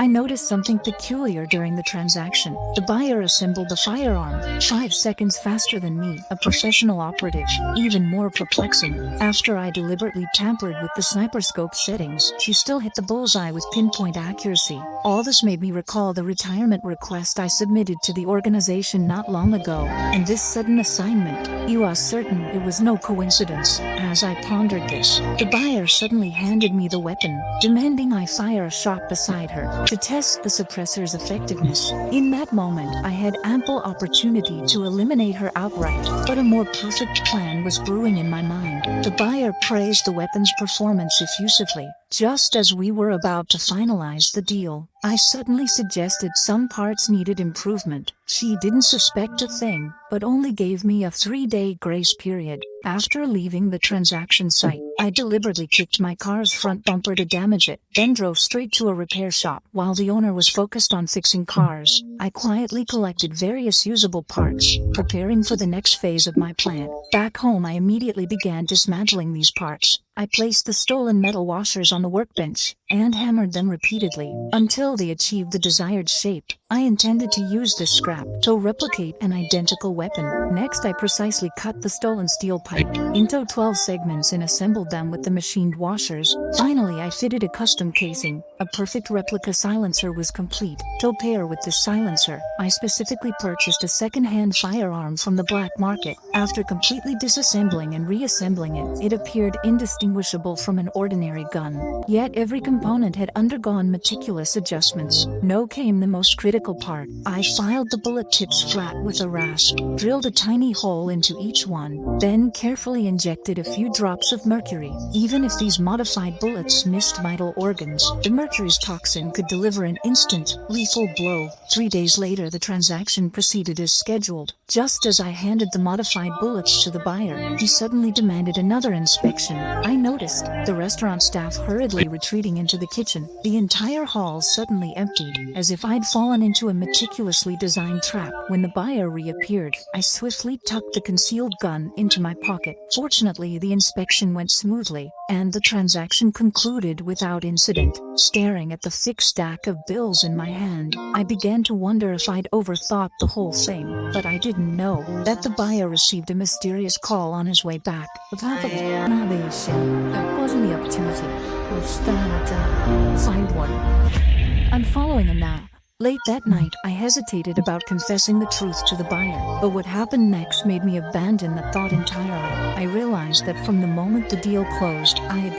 I noticed something peculiar during the transaction. The buyer assembled the firearm 5 seconds faster than me, a professional operative. Even more perplexing, after I deliberately tampered with the sniper scope settings, she still hit the bullseye with pinpoint accuracy. All this made me recall the retirement request I submitted to the organization not long ago, and this sudden assignment. You are certain it was no coincidence? As I pondered this, the buyer suddenly handed me the weapon, demanding I fire a shot beside her to test the suppressor's effectiveness. In that moment, I had ample opportunity to eliminate her outright, but a more perfect plan was brewing in my mind. The buyer praised the weapon's performance effusively. Just as we were about to finalize the deal, I suddenly suggested some parts needed improvement. She didn't suspect a thing, but only gave me a 3-day grace period. After leaving the transaction site, I deliberately kicked my car's front bumper to damage it, then drove straight to a repair shop. While the owner was focused on fixing cars, I quietly collected various usable parts, preparing for the next phase of my plan. Back home, I immediately began dismantling these parts. I placed the stolen metal washers on the workbench and hammered them repeatedly until they achieved the desired shape. I intended to use this scrap to replicate an identical weapon. Next, I precisely cut the stolen steel pipe into 12 segments and assembled them with the machined washers. Finally, I fitted a custom casing. A perfect replica silencer was complete. To pair with this silencer, I specifically purchased a second-hand firearm from the black market. After completely disassembling and reassembling it, it appeared indistinguishable from an ordinary gun. Yet every component had undergone meticulous adjustments. Now came the most critical part. I filed the bullet tips flat with a rasp, drilled a tiny hole into each one, then carefully injected a few drops of mercury. Even if these modified bullets missed vital organs, the mercury's toxin could deliver an instant, lethal blow. 3 days later, the transaction proceeded as scheduled. Just as I handed the modified bullets to the buyer, he suddenly demanded another inspection. I noticed the restaurant staff hurriedly retreating into the kitchen. The entire hall suddenly emptied, as if I'd fallen into a meticulously designed trap. When the buyer reappeared, I swiftly tucked the concealed gun into my pocket. Fortunately, the inspection went smoothly, and the transaction concluded without incident. Staring at the thick stack of bills in my hand, I began to wonder if I'd overthought the whole thing, but I didn't know that the buyer received a mysterious call on his way back. Wasn't the opportunity to stand at the sideboard. I'm following him now. Late that night, I hesitated about confessing the truth to the buyer, but what happened next made me abandon the thought entirely. I realized that from the moment the deal closed, I had been